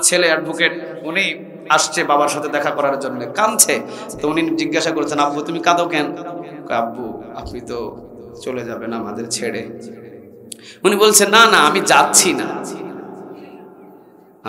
ছেলে অ্যাডভোকেট, উনি আসছে বাবার সাথে দেখা করার জন্য, কাঁদছে। তো উনি জিজ্ঞাসা করছেন, আব্বু তুমি কাঁদো কেন? আব্বু আপনি তো চলে যাবেন আমাদের ছেড়ে। উনি বলছেন, না না আমি যাচ্ছি না,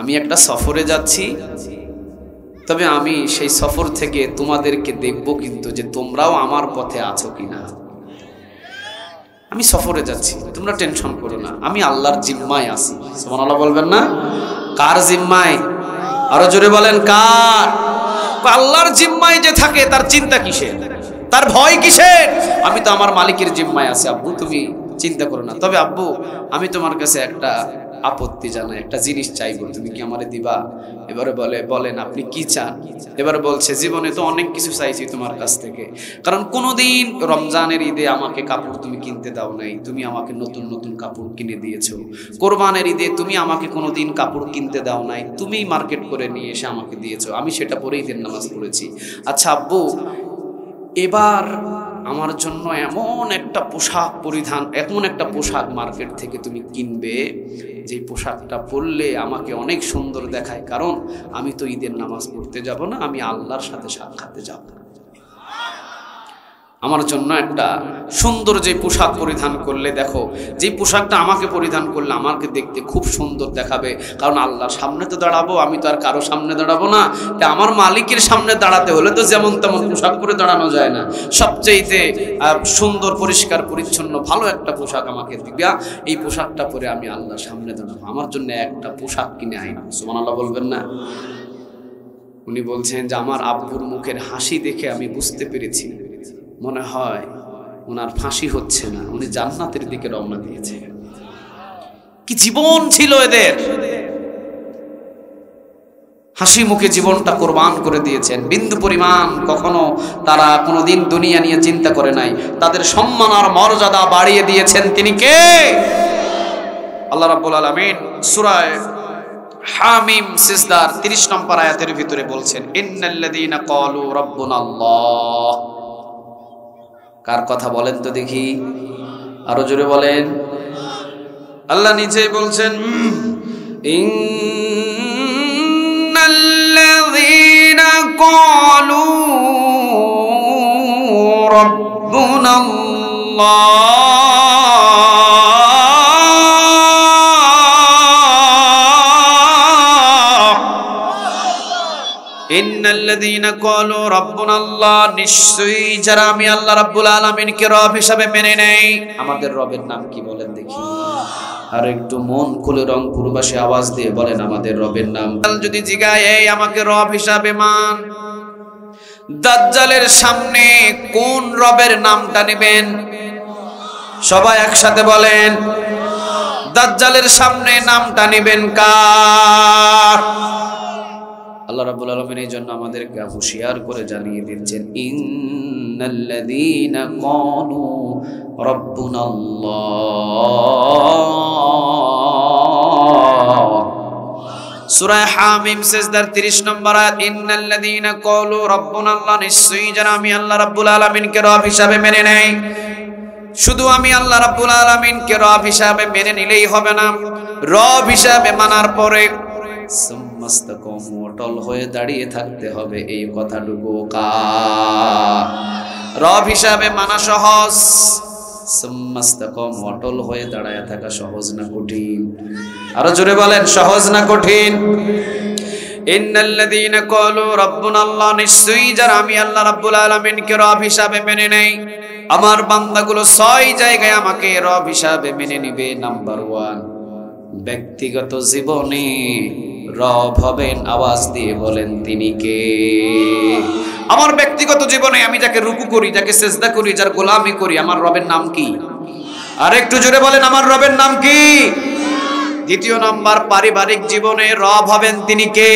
আমি একটা সফরে যাচ্ছি, তবে আমি সেই সফর থেকে তোমাদেরকে দেখব কিন্তু যে তোমরাও আমার পথে আছো কিনা। আমি সফরে যাচ্ছি, তোমরা টেনশন করো না, আমি আল্লাহর জিম্মায় আছি। সুবহানাল্লাহ বলবেন না? কার জিম্মায়? আরো জোরে বলেন কার? আল্লাহর জিম্মায় যে থাকে তার চিন্তা কিসের, তার ভয় কিসের? আমি তো আমার মালিকের জিম্মায় আছি, আব্বু তুমি চিন্তা করো না। তবে আব্বু আমি তোমার কাছে একটা আপত্তি জানাই, একটা জিনিস চাইবো, তুমি কি আমারে দিবা? এবারে বলেন আপনি কি চান? এবারে বলছে, জীবনে তো অনেক কিছু চাইছি তোমার কাছ থেকে, কারণ কোনোদিন রমজানের ঈদে আমাকে কাপড় তুমি কিনতে দাও নাই, তুমি আমাকে নতুন নতুন কাপড় কিনে দিয়েছো। কোরবানের ঈদে তুমি আমাকে কোনোদিন কাপড় কিনতে দাও নাই, তুমি মার্কেট করে নিয়ে এসে আমাকে দিয়েছো, আমি সেটা পরেই ঈদের নামাজ পড়েছি। আচ্ছা আব্বু, এবার আমার জন্য এমন একটা পোশাক পরিধান, এমন একটা পোশাক মার্কেট থেকে তুমি কিনবে যে পোশাকটা পরলে আমাকে অনেক সুন্দর দেখায়, কারণ আমি তো ঈদের নামাজ পড়তে যাব না, আমি আল্লাহর সাথে সাক্ষাতে যাব। আমার জন্য একটা সুন্দর যে পোশাক পরিধান করলে, দেখো যে পোশাকটা আমাকে পরিধান করলে আমাকে দেখতে খুব সুন্দর দেখাবে, কারণ আল্লাহর সামনে তো দাঁড়াবো, আমি তো আর কারো সামনে দাঁড়াবো না। তা আমার মালিকের সামনে দাঁড়াতে হলে তো যেমন তেমন পোশাক পরে দাঁড়ানো যায় না, সবচেয়েতে সুন্দর পরিষ্কার পরিচ্ছন্ন ভালো একটা পোশাক আমাকে দিবা, এই পোশাকটা পরে আমি আল্লাহর সামনে দাঁড়াবো, আমার জন্য একটা পোশাক কিনে আইন। সুবহানাল্লাহ বলবেন না? উনি বলছেন যে আমার আব্বুর মুখের হাসি দেখে আমি বুঝতে পেরেছি মনে হয় ওনার ফাঁসি হচ্ছে না, উনি জান্নাতের দিকে রওনা দিয়েছে। কি জীবন ছিল এদের, হাসি মুখে জীবনটা কোরবান করে দিয়েছেন। বিন্দু পরিমাণ কখনো তারা কোনোদিন দুনিয়া নিয়ে চিন্তা করে নাই, তাদের সম্মান আর মর্যাদা বাড়িয়ে দিয়েছেন তিনি কে? আল্লাহ রাব্বুল আলামিন সূরা হামিম সিজদার 30 নম্বর আয়াতের ভিতরে বলছেন, ইন্নাল্লাযীনা ক্বালু রাব্বুনাল্লাহ। কার কথা বলেন তো দেখি, আরো জোরে বলেন। আল্লাহ নিজেই বলছেন, ইন্নাল্লাযীনা ক্বালু রাব্বুনাল্লাহ ইন্নাল্লাযীনা ক্বালু রাব্বুনাল্লাহ, নিশ্চয়ই যারা আমি আল্লাহ রাব্বুল আলামিনকে রব হিসাবে মেনে নেয়। আমাদের রবের নাম কি বলেন দেখি? আর একটু মন খুলে রংপুরবাসী আওয়াজ দিয়ে বলেন আমাদের রবের নাম। যদি জিগায় এই আমাকে রব হিসাবে মান, দাজ্জালের সামনে কোন রবের নামটা নেবেন? সবাই একসাথে বলেন, দাজ্জালের সামনে নামটা নেবেন কার? আল্লাহ রাব্বুল আলামিন এই জন্য আমাদেরকে হুঁশিয়ার করে জানিয়ে দিচ্ছেন, ইন্নাল্লাযীনা ক্বালু রাব্বুনাল্লাহ। সূরা হামিম সিজদার 30 নম্বর আয়াত, ইন্নাল্লাযীনা ক্বালু রাব্বুনাল্লাহ, নিশ্চয়ই যারা আমি আল্লাহ রাব্বুল আলামিনকে রব হিসাবে মেনে নেয়। শুধু আমি আল্লাহ রাব্বুল আলামিনকে রব হিসাবে মেনে নিলেই হবে না, রব হিসাবে মানার পরে অটল হয়ে দাঁড়িয়ে থাকতে হবে। এই কথাটুকু রব হিসাবে মানা সহজ, অটল হয়ে দাঁড়ায় থাকা সহজ না কঠিন? আরো জোরে বলেন, সহজ না কঠিন? ইন্নাল্লাযীনা ক্বালু রাব্বুনাল্লাহ, নিশ্চয়ই যারা আমি আল্লাহ রাব্বুল আলামিনকে রব হিসাবে মেনে নেই। আমার বান্দাগুলো 6 জায়গায় আমাকে রব হিসাবে মেনে নিবে। নাম্বার 1, ব্যক্তিগত জীবনে রব হবেন। আওয়াজ দিয়ে বলেন তিনি কে? আমার ব্যক্তিগত জীবনে আমি যাকে রুকু করি, যাকে সেজদা করি, যার গোলামি করি, আমার রবের নাম কি? আর একটু জোরে বলেন, আমার রবের নাম কি? দ্বিতীয় নাম্বার, পারিবারিক জীবনে রব হবেন তিনি কে?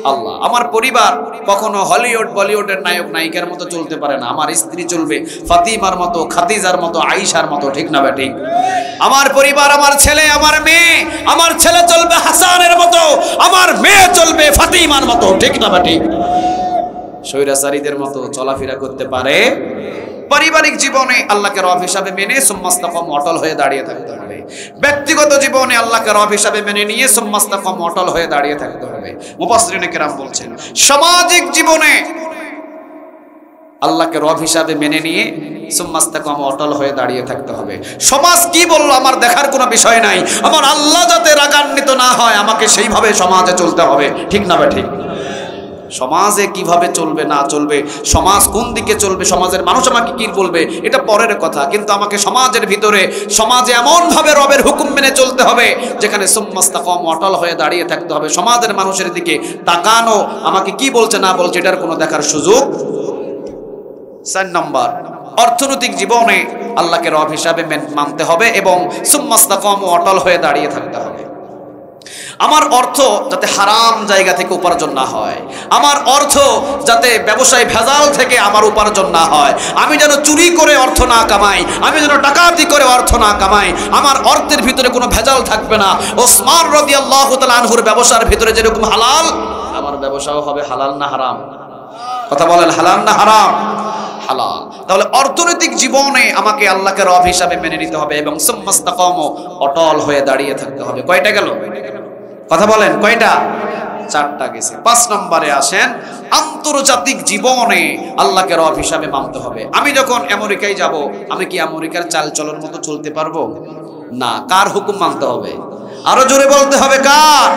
আল্লাহ। আমার পরিবার কখনো হলিউড বলিউডের নায়ক নায়িকার মতো চলতে পারে না। আমার স্ত্রী চলবে ফাতিমার মতো, খাদিজার মতো, আয়েশার মতো, ঠিক না বেঠিক? আমার পরিবার, আমার ছেলে, আমার মেয়ে, আমার ছেলে চলবে হাসানের মতো, আমার মেয়ে চলবে ফাতিমার মতো, ঠিক না বেঠিক? স্বৈরাচারীদের মতো চলাফেরা করতে পারে? পারিবারিক জীবনে আল্লাহকে রব হিসাবে মেনে সুম্মাস্তাকাম, অটল হয়ে দাঁড়িয়ে থাকতে হবে। ব্যক্তিগত জীবনে আল্লাহকে রব হিসাবে মেনে নিয়ে সুম্মাস্তাকাম অটল হয়ে দাঁড়িয়ে থাকতে হবে। মুফাসসিরিনে কেরাম বলছেন সামাজিক জীবনে আল্লাহকে রব হিসাবে মেনে নিয়ে সুম্মাস্তাকাম অটল হয়ে দাঁড়িয়ে থাকতে হবে। সমাজ কি বললো আমার দেখার কোনো বিষয় নাই, আমার আল্লাহ যাতে রাগান্বিত না হয় আমাকে সেইভাবে সমাজে চলতে হবে, ঠিক না বে ঠিক? সমাজে কিভাবে চলবে না চলবে, সমাজ কোন দিকে চলবে, সমাজের মানুষ আমাকে কি বলবে, এটা পরের কথা, কিন্তু আমাকে সমাজের ভিতরে সমাজে এমন ভাবে রবের হুকুম মেনে চলতে হবে যেখানে সুম্মাস্তাকাম অটল হয়ে দাঁড়িয়ে থাকতে হবে। সমাজের মানুষের দিকে তাকানো, আমাকে কি বলছে না বলছে এটার কোনো দেখার সুযোগ। 4 নম্বর, অর্থনৈতিক জীবনে আল্লাহকে রব হিসাবে মানতে হবে এবং সুম্মাস্তাকাম অটল হয়ে দাঁড়িয়ে থাকতে হবে। আমার অর্থ যাতে হারাম জায়গা থেকে উপার্জন না হয়, আমার অর্থ যাতে ব্যবসায় ভেজাল থেকে আমার উপার্জন না হয়, আমি যেন চুরি করে অর্থ না কামাই, আমি যেন ডাকাতি করে অর্থ না কামাই, আমার অর্থের ভিতরে কোনো ভেজাল থাকবে না। ওসমান রাদিয়াল্লাহু তাআলা আনহুর ব্যবসার ভিতরে যেরকম হালাল, আমার ব্যবসাও হবে হালাল না হারাম? কথা বলেন, হালাল না হারাম? হালাল। তাহলে অর্থনৈতিক জীবনে আমাকে আল্লাহকে রব হিসাবে মেনে নিতে হবে এবং সুম্মাস্তাকাম অটল হয়ে দাঁড়িয়ে থাকতে হবে। কয়টা গেল? কথা বলেন কয়টা? 4টা গেছে। 5 নম্বরে আসেন, আন্তর্জাতিক জীবনে আল্লাহকে রব হিসাবে মানতে হবে। আমি যখন আমেরিকায় যাব, আমি কি আমেরিকার চাল চলন মতো চলতে পারবো না? কার হুকুম মানতে হবে? আরো জোরে বলতে হবে, কার?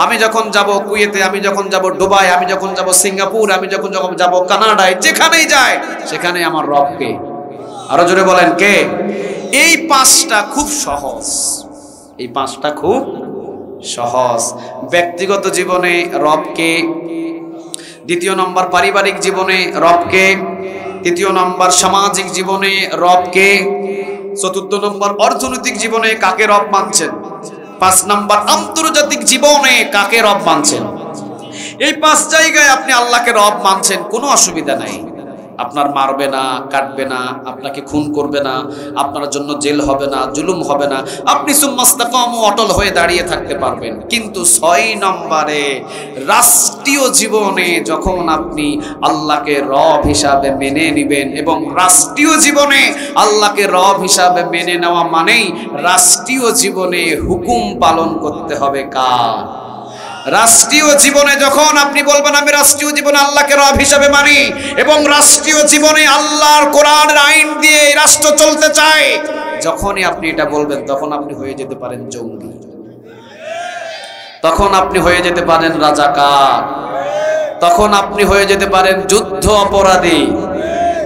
আমি যখন যাব কুয়েতে, আমি যখন যাব দুবাই, আমি যখন যাব সিঙ্গাপুর, আমি যখন যাব কানাডায়, যেখানেই যাই সেখানে আমার রব কে? আরো জোরে বলেন, কে? এই 5টা খুব সহজ, এই 5টা খুব সহজ। ব্যক্তিগত জীবনে রবকে, 2 নম্বর পারিবারিক জীবনে রবকে, 3 নম্বর সামাজিক জীবনে রবকে, 4 নম্বর অর্থনৈতিক জীবনে কাকে রব মানছেন, 5 নম্বর আন্তর্জাতিক জীবনে কাকে রব মানছেন। এই 5 জায়গায় আপনি আল্লাহকে রব মানছেন, কোনো অসুবিধা নাই। আপনার মারবে না, কাটবে না, আপনাকে খুন করবে না, আপনার জন্য জেল হবে না, জুলুম হবে না, আপনি সুম্মাস্তাকাম অটল হয়ে দাঁড়িয়ে থাকতে পারবেন। কিন্তু 6 নম্বরে রাষ্ট্রীয় জীবনে যখন আপনি আল্লাহকে রব হিসাবে মেনে নেবেন, এবং রাষ্ট্রীয় জীবনে আল্লাহকে রব হিসাবে মেনে নেওয়া মানেই রাষ্ট্রীয় জীবনে হুকুম পালন করতে হবে কার? রাষ্ট্রীয় জীবনে যখন আপনি বলবেন আমি রাষ্ট্রীয় জীবনে আল্লাহকে রব হিসাবে মানি এবং রাষ্ট্রীয় জীবনে আল্লাহর কোরআনের আইন দিয়ে রাষ্ট্র চলতে চায়, যখনই আপনি এটা বলবেন তখন আপনি হয়ে যেতে পারেন জঙ্গি, তখন আপনি হয়ে যেতে পারেন রাজাকার, তখন আপনি হয়ে যেতে পারেন যুদ্ধ অপরাধী,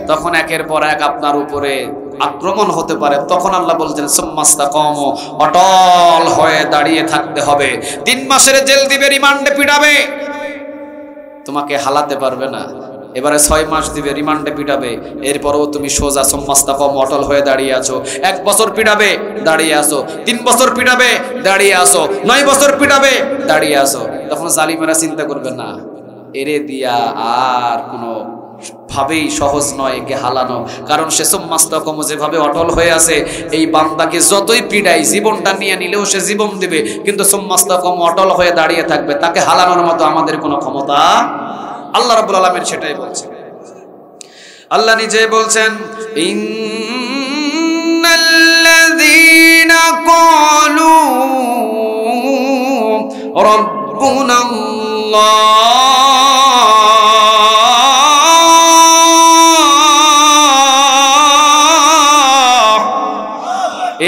তখন একের পর এক আপনার উপরে আক্রমণ হতে পারে। তখন আল্লাহ বলছেন সুম্মাস্তাকাম, অটল হয়ে দাঁড়িয়ে থাকতে হবে। 3 মাসের জেল দিবে, রিমান্ডে পিটাবে, তোমাকে হালাতে পারবে না। এবারে 6 মাস দিবে, রিমান্ডে পিটাবে, এরপরও তুমি সোজা সুম্মাস্তাকাম অটল হয়ে দাঁড়িয়ে আছো। 1 বছর পিটাবে, দাঁড়িয়ে আসো। 3 বছর পিটাবে, দাঁড়িয়ে আসো। 9 বছর পিটাবে, দাঁড়িয়ে আসো। তখন জালিমেরা চিন্তা করবে না, এরে দিয়া আর কোনো ভাবেই সহজ নয় একে হালানো, কারণ সে সুম্মাস্তাকাম যেভাবে অটল হয়ে আছে, এই বান্দাকে যতই পিড়াই, জীবনটা নিয়ে নিলেও সে জীবন দিবে, কিন্তু সুম্মাস্তাকাম অটল হয়ে দাঁড়িয়ে থাকবে। তাকে হালানোর মতো আমাদের কোনো ক্ষমতা, আল্লাহ রাব্বুল আলামিন সেটাই বলছেন। আল্লাহ নিজে বলছেন, ইন্নাল্লাযীনা ক্বালু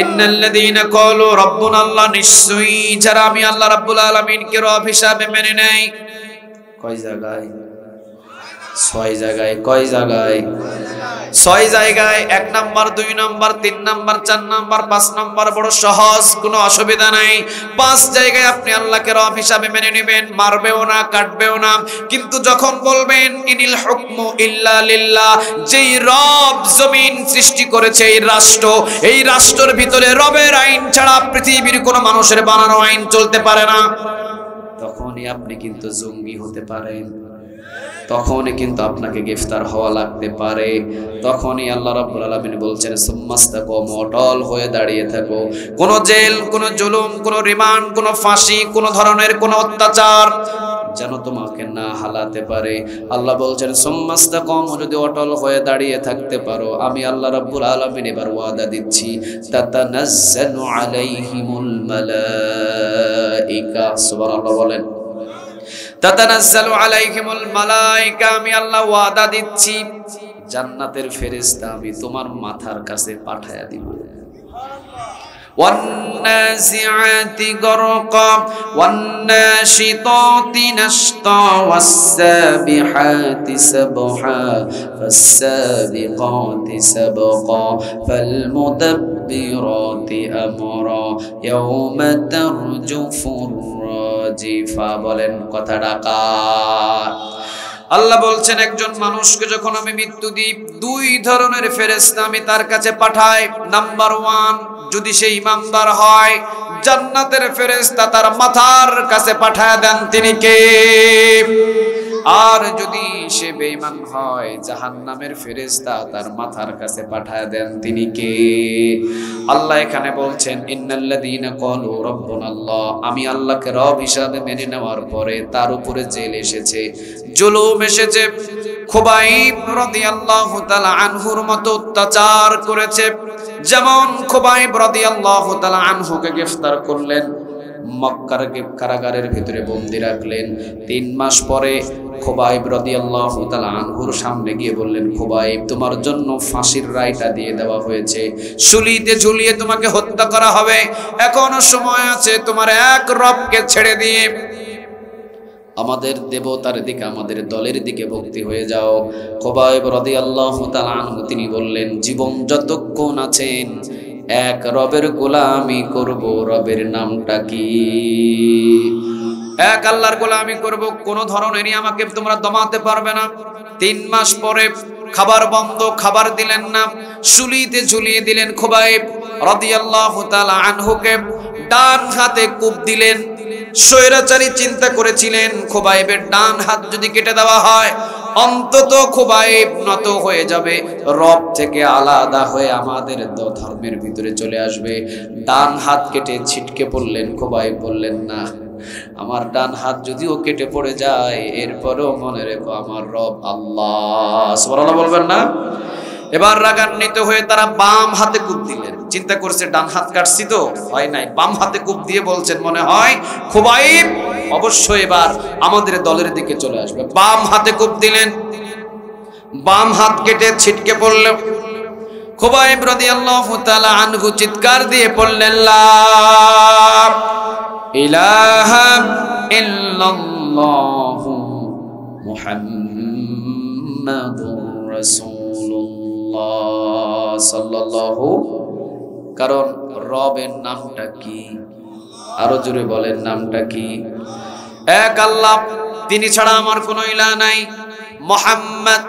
ইন্নাল্লাযীনা ক্বালু রাব্বুনা আল্লাহ, নিশ্চয়ই যারা আমি আল্লাহ রাব্বুল আলামিনকে রব হিসাবে মেনে নেয়। কয় জায়গায়? 6 জায়গায়। কয় জায়গায়? 6 জায়গায়। 1 number, 2 number, 3 number, 4 number, 5 number, বড় সহজ, কোনো অসুবিধা নাই। 5 জায়গায় আপনি আল্লাহকে রব হিসাবে মেনে নেবেন, মারবেও না, কাটবেও না। কিন্তু যখন বলবেন ইনিল হুকমু ইল্লা লিল্লাহ, যেই রব জমিন সৃষ্টি করেছে, এই রাষ্ট্রের ভিতরে রবের আইন ছাড়া পৃথিবীর কোনো মানুষের বানানো আইন চলতে পারে না, তখনই আপনি কিন্তু জঙ্গি হতে পারেন, তখনই কিন্তু আপনাকে গ্রেফতার হওয়া লাগতে পারে। তখনই আল্লাহ রাব্বুল আলামিন বলছেন সুম্মাস্তাকাম, অটল হয়ে দাঁড়িয়ে থাকো। কোন জেল, কোন জুলুম, কোন রিমান্ড, কোন ফাঁসি, কোন ধরনের কোন অত্যাচার যেন তোমাকে না হালাতে পারে। আল্লাহ বলছেন সুম্মাস্তাকামু, যদি অটল হয়ে দাঁড়িয়ে থাকতে পারো, আমি আল্লাহ রাব্বুল আলামিন এবার ওয়াদা দিচ্ছি, তাতানাজ্জালু আলাইহিমুল মালাইকা, সুবহানাল্লাহ বলেন, তাতানাজ্জালু আলাইহিমুল মালাইকা, আমি আল্লাহ ওয়াদা দিচ্ছি জান্নাতের ফেরেশতা আমি তোমার মাথার কাছে পাঠায়া দিব। والنازعات غرقا والناشطات نشطا والسابحات سبحا فالسابقات سبقا فالمدبرات أمرا يوم ترجف الراجفة। বলেন কথাটা কার? আল্লাহ বলছেন একজন মানুষকে যখন আমি মৃত্যু দিই, দুই ধরনের ফেরেশতা আমি তার কাছে পাঠাই। নাম্বার 1, যদি সে ইমানদার হয়, জান্নাতের ফেরেশতা তার মাথার কাছে পাঠায় দেন, তিনি কে? আর যদি সে বেঈমান হয়, জাহান্নামের ফেরেশতা তার মাথার কাছে পাঠায় দেন, তিনি কে? আল্লাহ এখানে বলছেন ইন্নাল্লাযীনা ক্বালু রাব্বুনাল্লাহ, আমি আল্লাহকে রব হিসাবে মেনে নেওয়ার পরে তার উপরে জেল এসেছে, জুলুম এসেছে, খুবাইব রাদিয়াল্লাহু তাআলা আনহুর মতো অত্যাচার করেছে। যেমন খুবাইব রাদিয়াল্লাহু তাআলা আনহুকে গ্রেফতার করলেন, মক্কার কারাগারের ভিতরে বন্দী রাখলেন। 3 মাস পরে খুবাইব রাদিয়াল্লাহু তাআলা আনহুর সামনে গিয়ে বললেন, খুবাইব, তোমার জন্য ফাঁসির রায়টা দিয়ে দেওয়া হয়েছে, শুলিতে ঝুলিয়ে তোমাকে হত্যা করা হবে, এখনো সময় আছে, তোমার এক রবকে ছেড়ে দিয়ে আমাদের দেবতার দিকে, আমাদের দলের দিকে ভক্তি হয়ে যাও। খুবাইব রাদিয়াল্লাহু তাআলা আনহু তিনি বললেন, জীবন যতক্ষণ আছেন এক রবের গোলামি করব। রবের নামটা কি? এক আল্লাহর গোলামি করব, কোন ধরনেরই আমাকে তোমরা দমাতে পারবে না। 3 মাস পরে খাবার বন্ধ, খাবার দিলেন না, শুলিতে ঝুলিয়ে দিলেন। খুবাইব রাদিয়াল্লাহু তাআলা আনহুকে ডান হাতে কূপ দিলেন। স্বৈরাচারী চিন্তা করেছিলেন খুবাইবের ডান হাত যদি কেটে দেওয়া হয়, অন্তত খুবাইব নত হয়ে যাবে, রব থেকে আলাদা হয়ে আমাদের ধর্মের ভিতরে চলে আসবে। ডান হাত কেটে ছিটকে পড়লেন। খুবাইব বললেন, না, আমার ডান হাত যদিও কেটে পড়ে যায়, এরপরেও মনে রেখো আমার রব আল্লাহ। সুবহানাল্লাহ বলবেন না? এবার রাগান্বিত হয়ে তারা বাম হাতে কূপ দিলেন। চিন্তা করছে ডান হাত কাটছি তো, হয় নাই, বাম হাতে কূপ দিয়ে বলছেন, মনে হয় খুবাইব অবশ্যই এবার আমাদের দলের দিকে চলে আসবে। বাম হাতে কূপ দিলেন, বাম হাত কেটে ছিটকে পড়ল। খুবাইব রাদিয়াল্লাহু তাআলা আনহু চিৎকার দিয়ে পড়লেন, লা ইলাহা ইল্লাল্লাহু মুহাম্মাদুর রাসূলুল্লাহ সাল্লাল্লাহু। কারণ রবের নামটা কি? আরো জোরে বলেন, নামটা কি? এক আল্লাহ, তিনি ছাড়া আমার কোনো ইলাহ নাই। মুহাম্মদ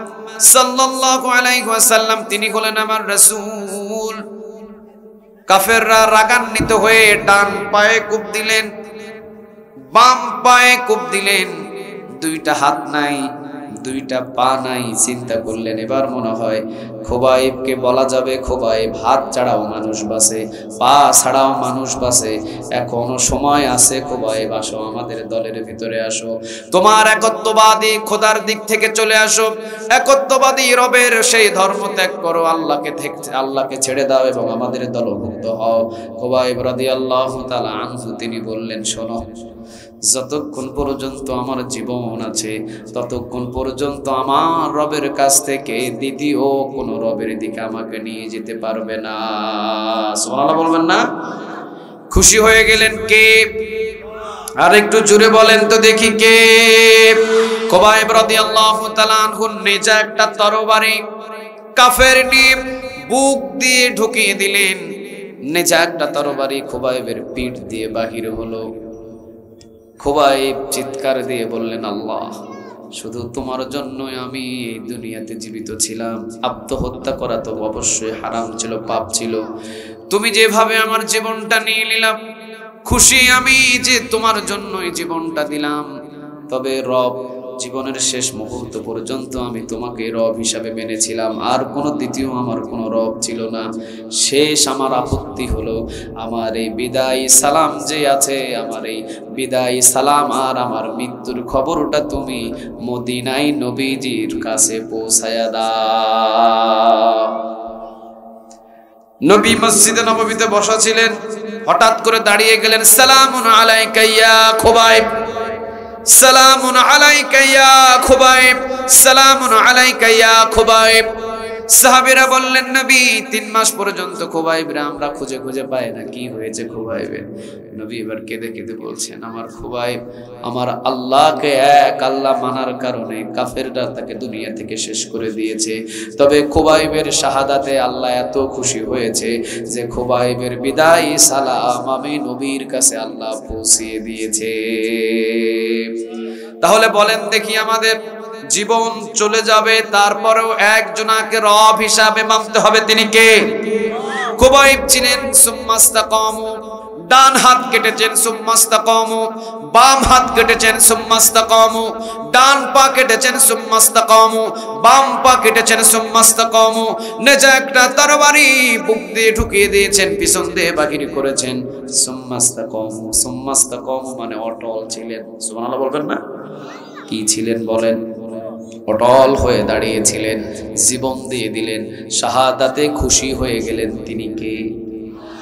সাল্লাল্লাহু আলাইহি ওয়াসাল্লাম তিনি হলেন আমার রাসূল। কাফেররা রাগান্বিত হয়ে ডান পায়ে কূপ দিলেন, বাম পায়ে কূপ দিলেন। 2টা হাত নাই, 2টা পা নাই। চিন্তা করলেন এবার মনে হয় খুবাইবকে বলা যাবে, খুবাইব হাত ছাড়াও মানুষ বাঁচে, পা ছাড়াও মানুষ বাঁচে, এখনো সময় আছে, খুবাইব আসো আমাদের দলের ভিতরে আসো, তোমার একত্ববাদী খোদার দিক থেকে চলে আসো, একত্ববাদী রবের সেই ধর্ম ত্যাগ করো, আল্লাহকে ছেড়ে দাও এবং আমাদের দলভুক্ত হও। খুবাইব রাদিয়াল্লাহু তাআলা আনহু তিনি বললেন, শোনো, যতক্ষণ পর্যন্ত আমার জীবন আছে ততক্ষণ পর্যন্ত আমার রবের কাছ থেকে দ্বিতীয় কোন রবের দিকে আমাকে নিয়ে যেতে পারবে না। সুবহানাল্লাহ বলবেন না? খুশি হয়ে গেলেন কে? আর একটু জোরে বলেন তো দেখি কে? খুবাইব রাদিয়াল্লাহু তাআলা আনহুর নেজা একটা তরবারি কাফের নিয়ে বুক দিয়ে ঢুকিয়ে দিলেন। নেজা একটা তরবারি খুবাইবের পিঠ দিয়ে বাহির হলো। খুবাইব চিৎকার দিয়ে বললেন, আল্লাহ, শুধু তোমার জন্যই আমি এই দুনিয়াতে জীবিত ছিলাম। আত্মহত্যা করা তো অবশ্যই হারাম ছিল, পাপ ছিল। তুমি যেভাবে আমার জীবনটা নিয়ে নিলাম, খুশি আমি যে তোমার জন্যই জীবনটা দিলাম। তবে রব, জীবনের শেষ মুহূর্ত পর্যন্ত আমি তোমাকে রব হিসাবে মেনেছিলাম, আর কোনো দ্বিতীয় আমার কোনো রব ছিল না। শেষ আমার আপত্তি হলো আমার এই বিদায়ী সালাম যে আছে, আমার এই বিদায়ী সালাম আর আমার মৃত্যুর খবরটা তুমি মদিনায় নবীজির কাছে পৌঁছায়া দাও। নবী মসজিদে নববীতে বসা ছিলেন, হঠাৎ করে দাঁড়িয়ে গেলেন, সালামুন আলাইকা ইয়া খুবাইব, সালামুন আলাইকা ইয়া খুবাইব, সালামুন আলাইকা ইয়া খুবাইব। সাহাবীরা বললেন, নবী 3 মাস পর্যন্ত খুবাইবরা আমরা খুঁজে খুঁজে পাই না, কি হয়েছে খুবাইবের? নবী এবার কেঁদে কেঁদে বলছেন, আমার খুবাইব আমার আল্লাহকে এক আল্লাহ মানার কারণে কাফেররা তাকে দুনিয়া থেকে শেষ করে দিয়েছে। তবে খুবাইবের শাহাদাতে আল্লাহ এত খুশি হয়েছে যে খুবাইবের বিদায়ী সালাম আমি নবীর কাছে আল্লাহ পৌঁছিয়ে দিয়েছে। তাহলে বলেন দেখি, আমাদের জীবন চলে যাবে, তারপরেও একজনাকে রব হিসাবে মানতে হবে, তিনি কে? খুবাইব ছিলেন সুম্মাস্তাকামু, ডান হাত কেটেছেন সুম্মাস্তাকামু, বাম হাত কেটেছেন সুম্মাস্তাকামু, ডান পা কেটেছেন সুম্মাস্তাকামু, বাম পা কেটেছেন সুম্মাস্তাকামু। নেজা একটা তরবারি বুক দিয়ে ঢুকিয়ে দিয়েছেন, পিছন দিয়ে বাহির করেছেন। সুম্মাস্তাকামু, সুম্মাস্তাকামু মানে অটল ছিলেন। সুবহানাল্লাহ বলবেন না? কি ছিলেন বলেন? অটল হয়ে দাঁড়িয়েছিলেন, জীবন দিয়ে দিলেন, শাহাদাতে খুশি হয়ে গেলেন। তিনি কে?